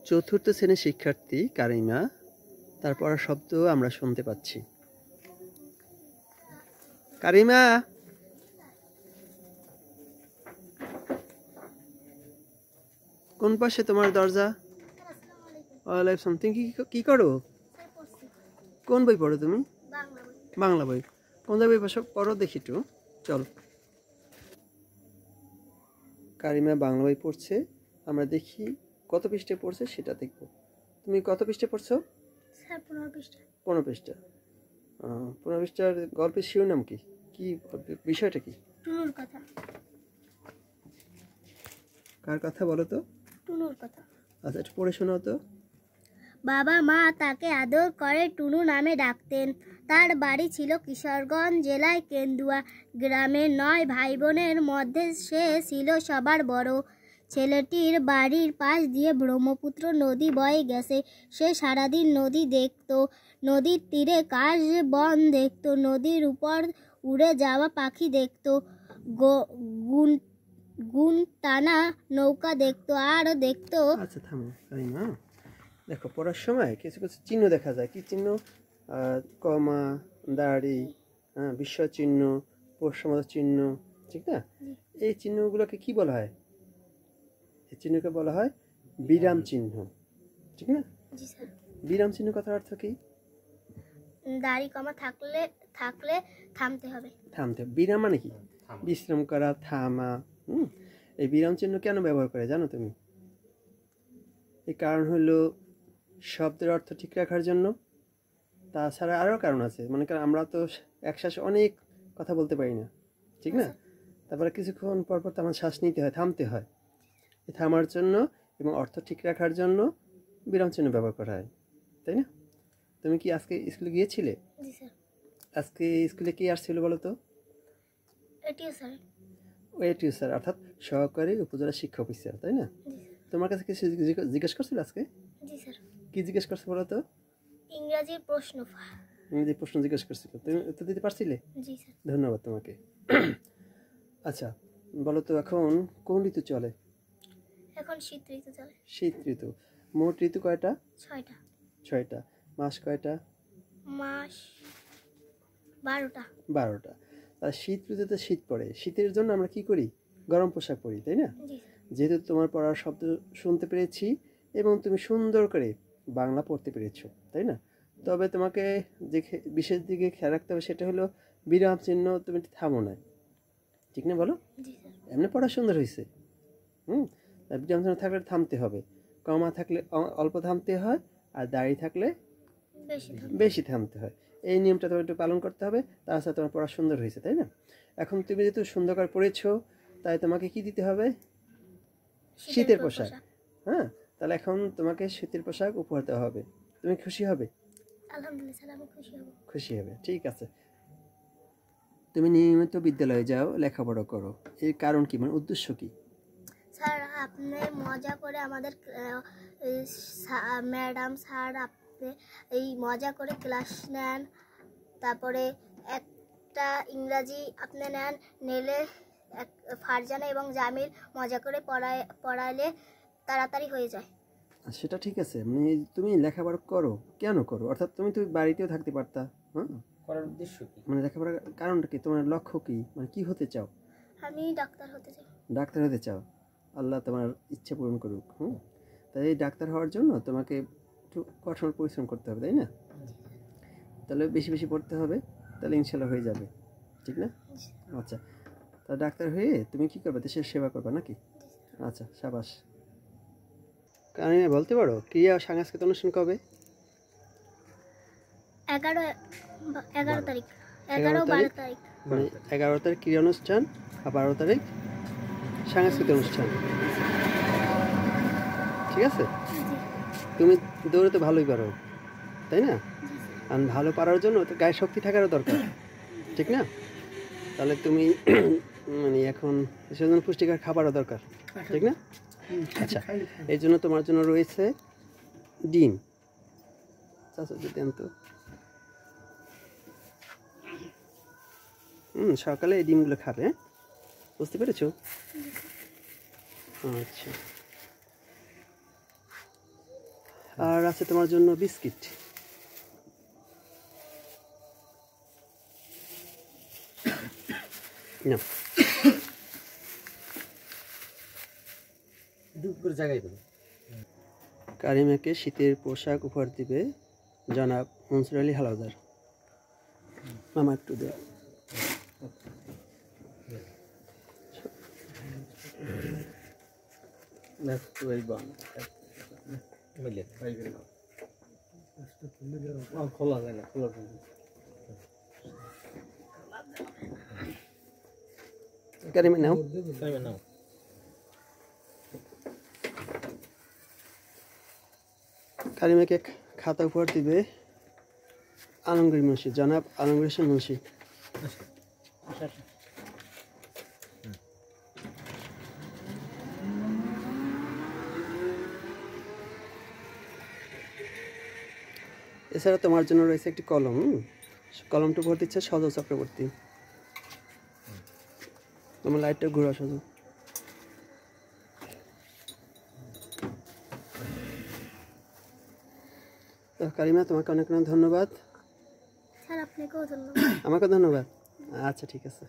চতুর্থ শ্রেণীর শিক্ষার্থী কারিমা, তার পড়ার শব্দ আমরা শুনতে পাচ্ছি। কারিমা, কোন পাশে তোমার দরজা? ওয়ালাইকুম। তুমি কি করো? কোন বই পড়ো তুমি? বাংলা বই। কোন বই পড়ো দেখি একটু, চল। কারিমা বাংলা বই পড়ছে, আমরা দেখি কত পৃষ্ঠায় পড়ছে সেটা দেখব। তুমি কত পৃষ্ঠায় পড়ছো? 15 পৃষ্ঠা। 15 পৃষ্ঠা। 15 পৃষ্ঠার গল্পের শিরোনাম কি? কি বিষয়টা কি? টুনুর কথা। কার কথা বলো তো? টুনুর কথা। আচ্ছা, একটু পড়ে শোনাও তো। বাবা মা তাকে আদর করে টুনু নামে ডাকতেন। তার বাড়ি ছিল কিশোরগঞ্জ জেলায় কেন্দুয়া গ্রামে। 9 ভাই বোনের মধ্যে সে ছিল সবার বড়। ছেলেটির বাড়ির পাশ দিয়ে ব্রহ্মপুত্র নদী বয়ে গেছে। সে সারাদিন নদী দেখত, নদীর তীরে কাশ বন দেখত, নদীর উপর উড়ে যাওয়া পাখি দেখত, গুণ টানা নৌকা দেখতো আর দেখতো। আচ্ছা থামো কারিমা, দেখো পড়ার সময় কিছু কিছু চিহ্ন দেখা যায়। কি চিহ্ন? কমা, দাড়ি, বিস্ময় চিহ্ন, প্রশ্নবোধক চিহ্ন, ঠিক না? এই চিহ্নগুলোকে কি বলা হয়? এই চিহ্নকে বলা হয় বিরাম চিহ্ন, ঠিক না? জি স্যার। বিরাম চিহ্ন কথার অর্থ কি? দাড়ি কমা থাকলে থামতে হবে। থামতে। বিরাম মানে কি? বিশ্রাম করা, থামা। এই বিরাম চিহ্ন কেন ব্যবহার করে জানো তুমি? এই কারণ হলো শব্দের অর্থ ঠিক রাখার জন্য। তাছাড়া আরও কারণ আছে, মনে করেন আমরা তো একশ্বাসে অনেক কথা বলতে পারি না, ঠিক না? তারপরে কিছুক্ষণ পর পর তো আমার শ্বাস নিতে হয়, থামতে হয়। এই থামার জন্য এবং অর্থ ঠিক রাখার জন্য বিরাম চিহ্ন ব্যবহার করা হয়, তাই না? তুমি কি আজকে স্কুলে গিয়েছিলে? জি স্যার। আজকে স্কুলে কি আসছিল বলো তো? এটিও স্যার। এটিও স্যার, অর্থাৎ সহকারী উপজেলা শিক্ষা অফিসার, তাই না? তোমার কাছে কিছু জিজ্ঞেস করছিল আজকে? জি স্যার। কি জিজ্ঞেস করছে বলো তো? ইংরেজির প্রশ্ন। ইংরেজি প্রশ্ন জিজ্ঞেস করছিল, তুমি উত্তর দিতে পারছিলে? জি স্যার। ধন্যবাদ তোমাকে। আচ্ছা বলো তো, এখন কোন ঋতু চলে? এখন শীত ঋতু চলে। শীত ঋতু। মোট ঋতু কয়টা? 6টা। 6টা। মাস কয়টা? মাস 12টা। 12টা। আর শীত ঋতুতে শীত পড়ে, শীতের জন্য আমরা কি করি? গরম পোশাক পরি, তাই না? যেহেতু তোমার পড়ার শব্দ শুনতে পেরেছি এবং তুমি সুন্দর করে বাংলা পড়তে পেরেছো, তাই না? তবে তোমাকে যে বিশেষ দিকে খেয়াল রাখতে হবে সেটা হলো বিরাম চিহ্ন তুমি থামো না, ঠিক না? বলো। এমনি পড়া সুন্দর হয়েছে, বিরাম চিহ্ন থাকলে থামতে হবে, কমা থাকলে অল্প থামতে হয়, আর দাড়ি থাকলে বেশি থামতে হয়। এই নিয়মটা তোমার একটু পালন করতে হবে, তাছাড়া তোমার পড়া সুন্দর হয়েছে, তাই না? এখন তুমি যেহেতু সুন্দর করে পড়েছো, তাই তোমাকে কি দিতে হবে? শীতের পোশাক। হ্যাঁ, তাহলে এখন তোমাকে শীতের পোশাক উপহার দেওয়া হবে। তুমি খুশি হবে? আলহামদুলিল্লাহ স্যার, আমি খুশি হব। খুশি হবে, ঠিক আছে। তুমি নিয়মিত বিদ্যালয়ে যাও, লেখাপড়া করো, এর কারণ কি, মানে উদ্দেশ্য কি? স্যার আপনি মজা করে আমাদের ম্যাডাম স্যার আপনি এই মজা করে ক্লাস নেন, তারপরে একটা ইংরাজি আপনি নেন, নিলে ফারজানা এবং জামিল মজা করে পড়াইলে তাড়াতাড়ি হয়ে যায়। সেটা ঠিক আছে, মানে তুমি লেখাপড়া করো, কেন করো? অর্থাৎ তুমি বাড়িতেও থাকতে পারতা, করার উদ্দেশ্য কি, মানে লেখাপড়ার কারণটা কি, তোমার লক্ষ্য কি, মানে কি হতে চাও? আমি ডাক্তার হতে চাই। ডাক্তার হতে চাও? আল্লাহ তোমার ইচ্ছা পূরণ করুক। তাই এই ডাক্তার হওয়ার জন্য তোমাকে একটু কঠোর পরিশ্রম করতে হবে, তাই না? তাহলে বেশি বেশি পড়তে হবে, তাহলে ইনশাল্লাহ হয়ে যাবে, ঠিক না? আচ্ছা, তা ডাক্তার হয়ে তুমি কি করবে? দেশের সেবা করবে নাকি? আচ্ছা, সাবাস। কারণ বলতে পারো ক্রিয়া সাংস্কৃতিক অনুষ্ঠান কবে? 11 তারিখ। 11-12 তারিখ। মানে 11 তারিখ ক্রিয়া অনুষ্ঠান আর 12 তারিখ সাংস্কৃতিক অনুষ্ঠান, ঠিক আছে? তুমি দৌড়ে তো ভালোই পারো, তাই না? আর ভালো পারার জন্য তো গায়ে শক্তি থাকারও দরকার, ঠিক না? তাহলে তুমি মানে এখন সেজন্য পুষ্টিকর খাবারও দরকার, ঠিক না? আচ্ছা, এই জন্য তোমার জন্য রয়েছে ডিম। সকালে এই ডিমগুলো খাবে, বুঝতে পেরেছো? আচ্ছা। আর আছে তোমার জন্য বিস্কিট। নাও। কারিমাকে শীতের পোশাক উপহার দিবে জনাব মনসুর আলী হাওলাদার। মামা একটু দে। খোলা যায় না, খোলা কারিমা নাও। নাও। কারিমাকে খাতা উপহার দিবে আলমগীর মুন্সি জনাব আলমগীর হোসেন মুন্সি। এছাড়া তোমার জন্য রয়েছে একটি কলম। কলমটা উপহার দিচ্ছে সজল চক্রবর্তী। তোমার লাইটটা ঘুরা সজল। তো কারিমা তোমাকে অনেক অনেক ধন্যবাদ। স্যার আপনাকেও ধন্যবাদ। আমাকে ধন্যবাদ। আচ্ছা ঠিক আছে।